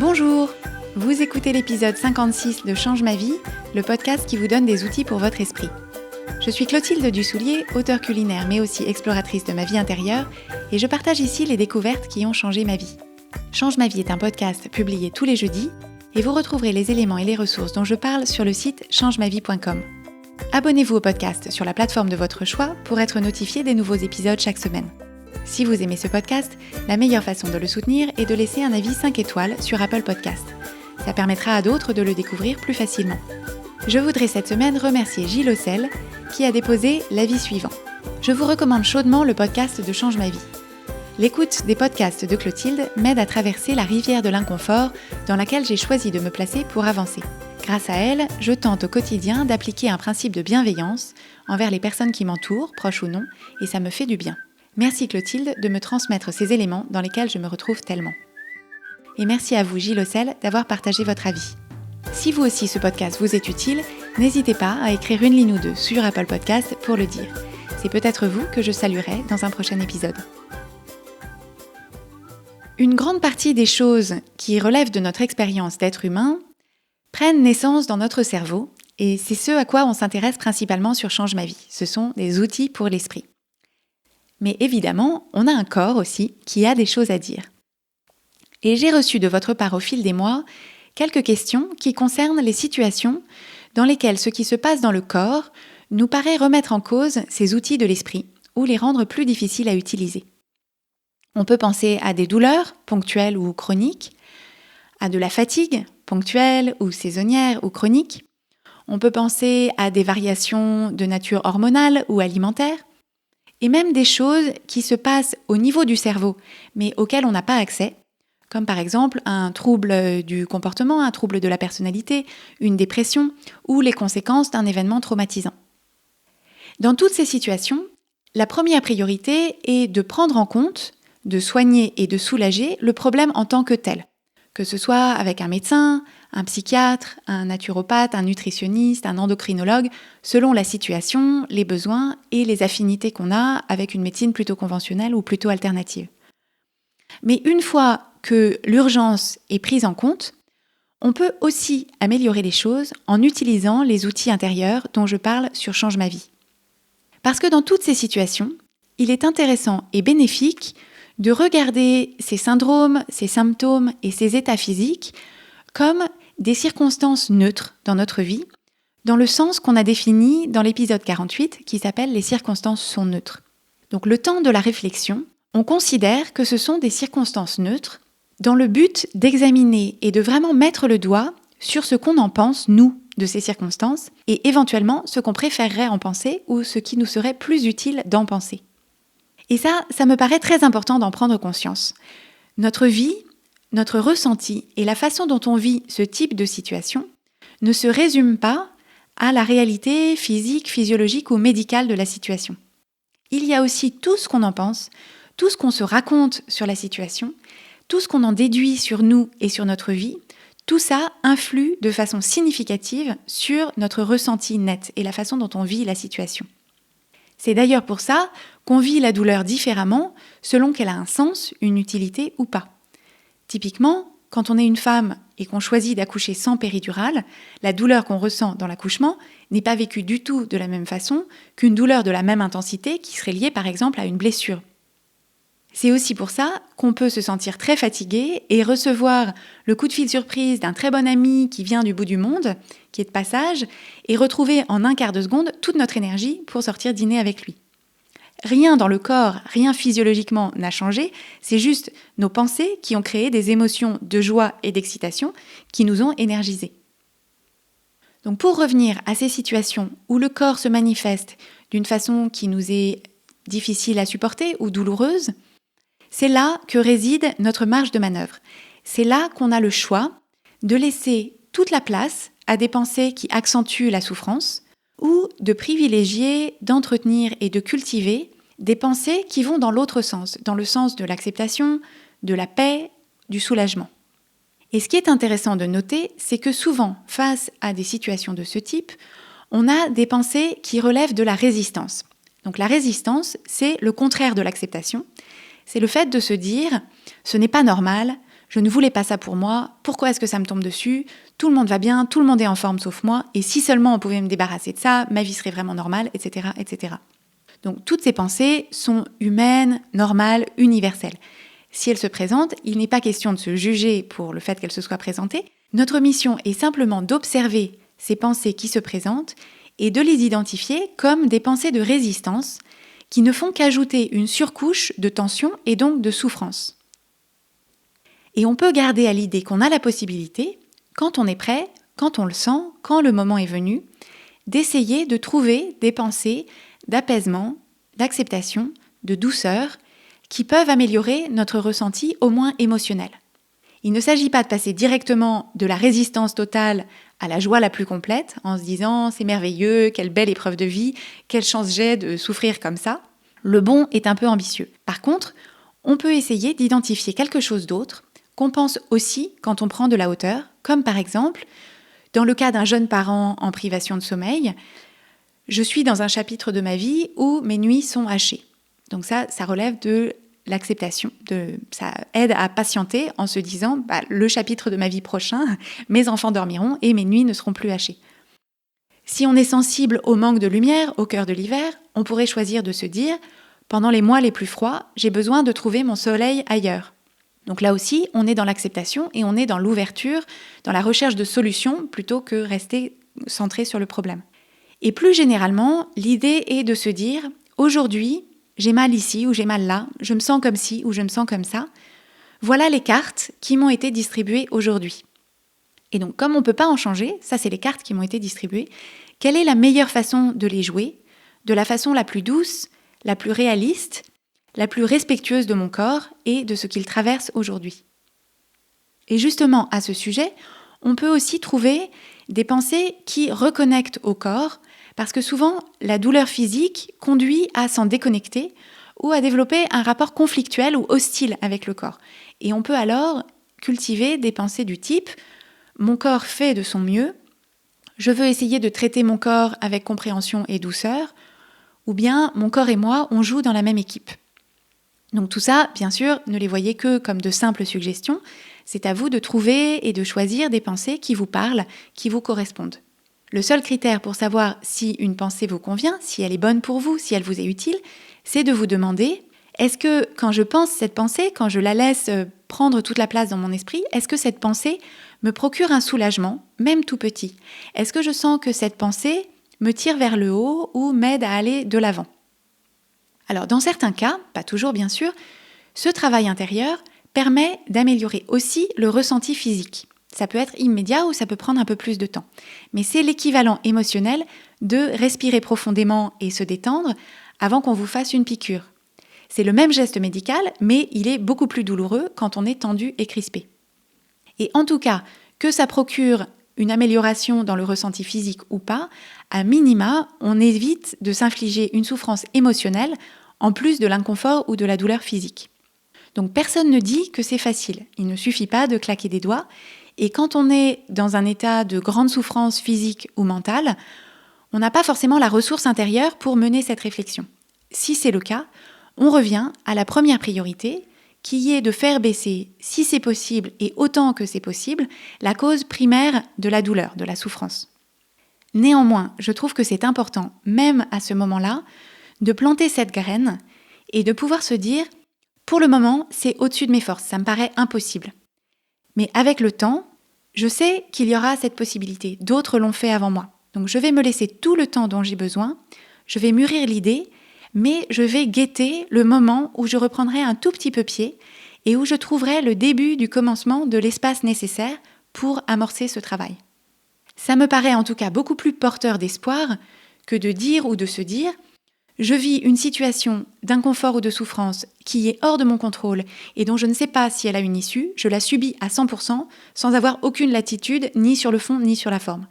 Bonjour! Vous écoutez l'épisode 56 de Change ma vie, le podcast qui vous donne des outils pour votre esprit. Je suis Clotilde Dussoulier, auteure culinaire mais aussi exploratrice de ma vie intérieure, et je partage ici les découvertes qui ont changé ma vie. Change ma vie est un podcast publié tous les jeudis, et vous retrouverez les éléments et les ressources dont je parle sur le site changemavie.com. Abonnez-vous au podcast sur la plateforme de votre choix pour être notifié des nouveaux épisodes chaque semaine. Si vous aimez ce podcast, la meilleure façon de le soutenir est de laisser un avis 5 étoiles sur Apple Podcast. Ça permettra à d'autres de le découvrir plus facilement. Je voudrais cette semaine remercier Gilles Ossel qui a déposé l'avis suivant. Je vous recommande chaudement le podcast de Change ma vie. L'écoute des podcasts de Clotilde m'aide à traverser la rivière de l'inconfort dans laquelle j'ai choisi de me placer pour avancer. Grâce à elle, je tente au quotidien d'appliquer un principe de bienveillance envers les personnes qui m'entourent, proches ou non, et ça me fait du bien. Merci Clotilde de me transmettre ces éléments dans lesquels je me retrouve tellement. Et merci à vous Gilles Ossel d'avoir partagé votre avis. Si vous aussi ce podcast vous est utile, n'hésitez pas à écrire une ligne ou deux sur Apple Podcast pour le dire. C'est peut-être vous que je saluerai dans un prochain épisode. Une grande partie des choses qui relèvent de notre expérience d'être humain prennent naissance dans notre cerveau et c'est ce à quoi on s'intéresse principalement sur Change ma vie. Ce sont des outils pour l'esprit. Mais évidemment, on a un corps aussi qui a des choses à dire. Et j'ai reçu de votre part au fil des mois quelques questions qui concernent les situations dans lesquelles ce qui se passe dans le corps nous paraît remettre en cause ces outils de l'esprit ou les rendre plus difficiles à utiliser. On peut penser à des douleurs ponctuelles ou chroniques, à de la fatigue ponctuelle ou saisonnière ou chronique. On peut penser à des variations de nature hormonale ou alimentaire, et même des choses qui se passent au niveau du cerveau, mais auxquelles on n'a pas accès, comme par exemple un trouble du comportement, un trouble de la personnalité, une dépression ou les conséquences d'un événement traumatisant. Dans toutes ces situations, la première priorité est de prendre en compte, de soigner et de soulager le problème en tant que tel, que ce soit avec un médecin, un psychiatre, un naturopathe, un nutritionniste, un endocrinologue, selon la situation, les besoins et les affinités qu'on a avec une médecine plutôt conventionnelle ou plutôt alternative. Mais une fois que l'urgence est prise en compte, on peut aussi améliorer les choses en utilisant les outils intérieurs dont je parle sur Change ma vie. Parce que dans toutes ces situations, il est intéressant et bénéfique de regarder ces syndromes, ces symptômes et ces états physiques comme des circonstances neutres dans notre vie, dans le sens qu'on a défini dans l'épisode 48 qui s'appelle « Les circonstances sont neutres ». Donc le temps de la réflexion, on considère que ce sont des circonstances neutres dans le but d'examiner et de vraiment mettre le doigt sur ce qu'on en pense, nous, de ces circonstances, et éventuellement ce qu'on préférerait en penser ou ce qui nous serait plus utile d'en penser. Et ça me paraît très important d'en prendre conscience. Notre vie, notre ressenti et la façon dont on vit ce type de situation ne se résument pas à la réalité physique, physiologique ou médicale de la situation. Il y a aussi tout ce qu'on en pense, tout ce qu'on se raconte sur la situation, tout ce qu'on en déduit sur nous et sur notre vie, tout ça influe de façon significative sur notre ressenti net et la façon dont on vit la situation. C'est d'ailleurs pour ça qu'on vit la douleur différemment selon qu'elle a un sens, une utilité ou pas. Typiquement, quand on est une femme et qu'on choisit d'accoucher sans péridurale, la douleur qu'on ressent dans l'accouchement n'est pas vécue du tout de la même façon qu'une douleur de la même intensité qui serait liée par exemple à une blessure. C'est aussi pour ça qu'on peut se sentir très fatigué et recevoir le coup de fil surprise d'un très bon ami qui vient du bout du monde, qui est de passage, et retrouver en un quart de seconde toute notre énergie pour sortir dîner avec lui. Rien dans le corps, rien physiologiquement n'a changé, c'est juste nos pensées qui ont créé des émotions de joie et d'excitation qui nous ont énergisés. Donc pour revenir à ces situations où le corps se manifeste d'une façon qui nous est difficile à supporter ou douloureuse, c'est là que réside notre marge de manœuvre. C'est là qu'on a le choix de laisser toute la place à des pensées qui accentuent la souffrance ou de privilégier, d'entretenir et de cultiver des pensées qui vont dans l'autre sens, dans le sens de l'acceptation, de la paix, du soulagement. Et ce qui est intéressant de noter, c'est que souvent, face à des situations de ce type, on a des pensées qui relèvent de la résistance. Donc la résistance, c'est le contraire de l'acceptation. C'est le fait de se dire « ce n'est pas normal, Je ne voulais pas ça pour moi, pourquoi est-ce que ça me tombe dessus? Tout le monde va bien, tout le monde est en forme sauf moi, et si seulement on pouvait me débarrasser de ça, ma vie serait vraiment normale, etc., etc. Donc toutes ces pensées sont humaines, normales, universelles. Si elles se présentent, il n'est pas question de se juger pour le fait qu'elles se soient présentées. Notre mission est simplement d'observer ces pensées qui se présentent et de les identifier comme des pensées de résistance qui ne font qu'ajouter une surcouche de tension et donc de souffrance. Et on peut garder à l'idée qu'on a la possibilité, quand on est prêt, quand on le sent, quand le moment est venu, d'essayer de trouver des pensées d'apaisement, d'acceptation, de douceur, qui peuvent améliorer notre ressenti au moins émotionnel. Il ne s'agit pas de passer directement de la résistance totale à la joie la plus complète, en se disant « c'est merveilleux, quelle belle épreuve de vie, quelle chance j'ai de souffrir comme ça ». Le bon est un peu ambitieux. Par contre, on peut essayer d'identifier quelque chose d'autre qu'on pense aussi quand on prend de la hauteur, comme par exemple, dans le cas d'un jeune parent en privation de sommeil, je suis dans un chapitre de ma vie où mes nuits sont hachées. Donc ça relève de l'acceptation, ça aide à patienter en se disant le chapitre de ma vie prochain, mes enfants dormiront et mes nuits ne seront plus hachées. Si on est sensible au manque de lumière au cœur de l'hiver, on pourrait choisir de se dire pendant les mois les plus froids, j'ai besoin de trouver mon soleil ailleurs. Donc là aussi, on est dans l'acceptation et on est dans l'ouverture, dans la recherche de solutions plutôt que rester centré sur le problème. Et plus généralement, l'idée est de se dire aujourd'hui, j'ai mal ici ou j'ai mal là, je me sens comme ci ou je me sens comme ça. Voilà les cartes qui m'ont été distribuées aujourd'hui. Et donc, comme on ne peut pas en changer, ça c'est les cartes qui m'ont été distribuées, quelle est la meilleure façon de les jouer, de la façon la plus douce, la plus réaliste, la plus respectueuse de mon corps et de ce qu'il traverse aujourd'hui. Et justement, à ce sujet, on peut aussi trouver des pensées qui reconnectent au corps, parce que souvent, la douleur physique conduit à s'en déconnecter ou à développer un rapport conflictuel ou hostile avec le corps. Et on peut alors cultiver des pensées du type « mon corps fait de son mieux », je veux essayer de traiter mon corps avec compréhension et douceur, ou bien « mon corps et moi, on joue dans la même équipe ». Donc tout ça, bien sûr, ne les voyez que comme de simples suggestions. C'est à vous de trouver et de choisir des pensées qui vous parlent, qui vous correspondent. Le seul critère pour savoir si une pensée vous convient, si elle est bonne pour vous, si elle vous est utile, c'est de vous demander, est-ce que quand je pense cette pensée, quand je la laisse prendre toute la place dans mon esprit, est-ce que cette pensée me procure un soulagement, même tout petit? Est-ce que je sens que cette pensée me tire vers le haut ou m'aide à aller de l'avant? Alors dans certains cas, pas toujours bien sûr, ce travail intérieur permet d'améliorer aussi le ressenti physique. Ça peut être immédiat ou ça peut prendre un peu plus de temps. Mais c'est l'équivalent émotionnel de respirer profondément et se détendre avant qu'on vous fasse une piqûre. C'est le même geste médical, mais il est beaucoup plus douloureux quand on est tendu et crispé. Et en tout cas, que ça procure une amélioration dans le ressenti physique ou pas, à minima, on évite de s'infliger une souffrance émotionnelle en plus de l'inconfort ou de la douleur physique. Donc personne ne dit que c'est facile. Il ne suffit pas de claquer des doigts. Et quand on est dans un état de grande souffrance physique ou mentale, on n'a pas forcément la ressource intérieure pour mener cette réflexion. Si c'est le cas, on revient à la première priorité, qui est de faire baisser, si c'est possible et autant que c'est possible, la cause primaire de la douleur, de la souffrance. Néanmoins, je trouve que c'est important, même à ce moment-là, de planter cette graine et de pouvoir se dire « pour le moment, c'est au-dessus de mes forces, ça me paraît impossible ». Mais avec le temps, je sais qu'il y aura cette possibilité, d'autres l'ont fait avant moi. Donc je vais me laisser tout le temps dont j'ai besoin, je vais mûrir l'idée, mais je vais guetter le moment où je reprendrai un tout petit peu pied et où je trouverai le début du commencement de l'espace nécessaire pour amorcer ce travail. Ça me paraît en tout cas beaucoup plus porteur d'espoir que de dire ou de se dire « je vis une situation d'inconfort ou de souffrance qui est hors de mon contrôle et dont je ne sais pas si elle a une issue, je la subis à 100% sans avoir aucune latitude ni sur le fond ni sur la forme ».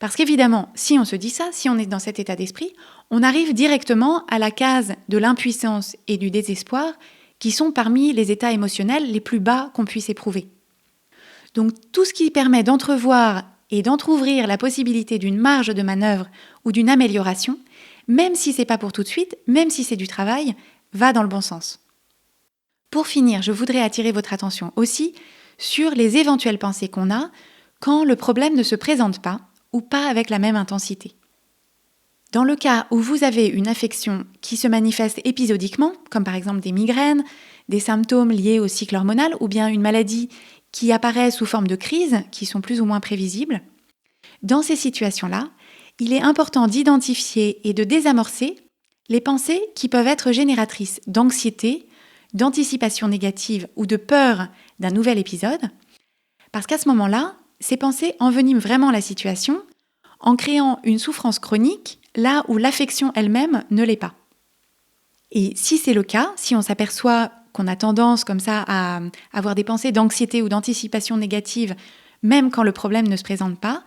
Parce qu'évidemment, si on se dit ça, si on est dans cet état d'esprit, on arrive directement à la case de l'impuissance et du désespoir qui sont parmi les états émotionnels les plus bas qu'on puisse éprouver. Donc tout ce qui permet d'entrevoir et d'entrouvrir la possibilité d'une marge de manœuvre ou d'une amélioration, même si c'est pas pour tout de suite, même si c'est du travail, va dans le bon sens. Pour finir, je voudrais attirer votre attention aussi sur les éventuelles pensées qu'on a quand le problème ne se présente pas ou pas avec la même intensité. Dans le cas où vous avez une affection qui se manifeste épisodiquement, comme par exemple des migraines, des symptômes liés au cycle hormonal ou bien une maladie qui apparaît sous forme de crises qui sont plus ou moins prévisibles, dans ces situations-là, il est important d'identifier et de désamorcer les pensées qui peuvent être génératrices d'anxiété, d'anticipation négative ou de peur d'un nouvel épisode, parce qu'à ce moment-là, ces pensées enveniment vraiment la situation en créant une souffrance chronique là où l'affection elle-même ne l'est pas. Et si c'est le cas, si on s'aperçoit qu'on a tendance comme ça à avoir des pensées d'anxiété ou d'anticipation négative, même quand le problème ne se présente pas,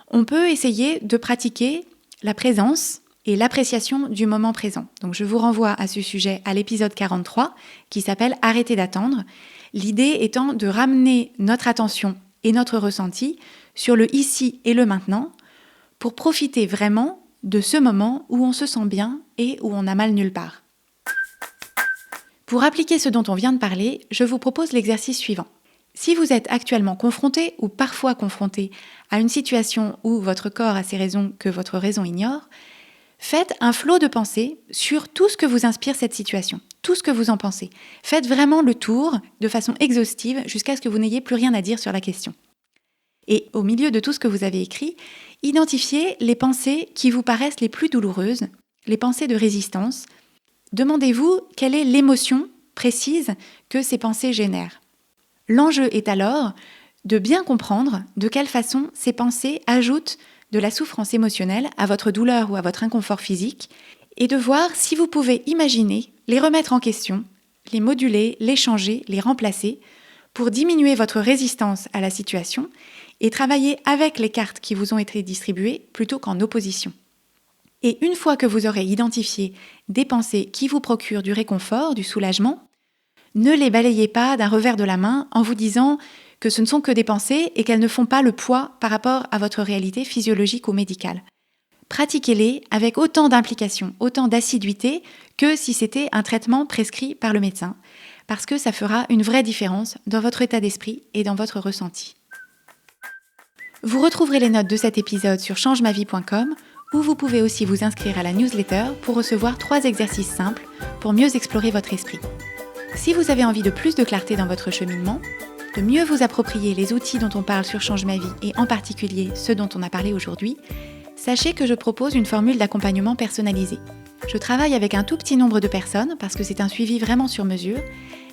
on peut essayer de pratiquer la présence et l'appréciation du moment présent. Donc je vous renvoie à ce sujet à l'épisode 43 qui s'appelle « Arrêter d'attendre », l'idée étant de ramener notre attention et notre ressenti sur le ici et le maintenant pour profiter vraiment de ce moment où on se sent bien et où on n'a mal nulle part. Pour appliquer ce dont on vient de parler, je vous propose l'exercice suivant. Si vous êtes actuellement confronté ou parfois confronté à une situation où votre corps a ses raisons que votre raison ignore, faites un flot de pensées sur tout ce que vous inspire cette situation, tout ce que vous en pensez. Faites vraiment le tour de façon exhaustive jusqu'à ce que vous n'ayez plus rien à dire sur la question. Et au milieu de tout ce que vous avez écrit, identifiez les pensées qui vous paraissent les plus douloureuses, les pensées de résistance. Demandez-vous quelle est l'émotion précise que ces pensées génèrent. L'enjeu est alors de bien comprendre de quelle façon ces pensées ajoutent de la souffrance émotionnelle à votre douleur ou à votre inconfort physique et de voir si vous pouvez imaginer les remettre en question, les moduler, les changer, les remplacer pour diminuer votre résistance à la situation et travailler avec les cartes qui vous ont été distribuées plutôt qu'en opposition. Et une fois que vous aurez identifié des pensées qui vous procurent du réconfort, du soulagement, ne les balayez pas d'un revers de la main en vous disant que ce ne sont que des pensées et qu'elles ne font pas le poids par rapport à votre réalité physiologique ou médicale. Pratiquez-les avec autant d'implication, autant d'assiduité que si c'était un traitement prescrit par le médecin, parce que ça fera une vraie différence dans votre état d'esprit et dans votre ressenti. Vous retrouverez les notes de cet épisode sur changemavie.com où vous pouvez aussi vous inscrire à la newsletter pour recevoir 3 exercices simples pour mieux explorer votre esprit. Si vous avez envie de plus de clarté dans votre cheminement, de mieux vous approprier les outils dont on parle sur Change ma vie et en particulier ceux dont on a parlé aujourd'hui, sachez que je propose une formule d'accompagnement personnalisée. Je travaille avec un tout petit nombre de personnes parce que c'est un suivi vraiment sur mesure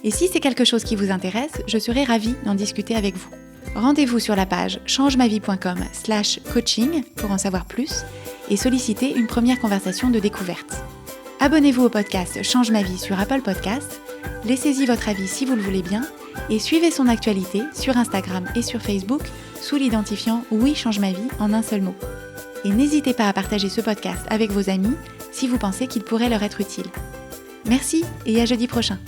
et si c'est quelque chose qui vous intéresse, je serai ravie d'en discuter avec vous. Rendez-vous sur la page changemavie.com/coaching pour en savoir plus et solliciter une première conversation de découverte. Abonnez-vous au podcast Change ma vie sur Apple Podcasts, laissez-y votre avis si vous le voulez bien et suivez son actualité sur Instagram et sur Facebook sous l'identifiant Oui Change ma vie en un seul mot. Et n'hésitez pas à partager ce podcast avec vos amis si vous pensez qu'il pourrait leur être utile. Merci et à jeudi prochain.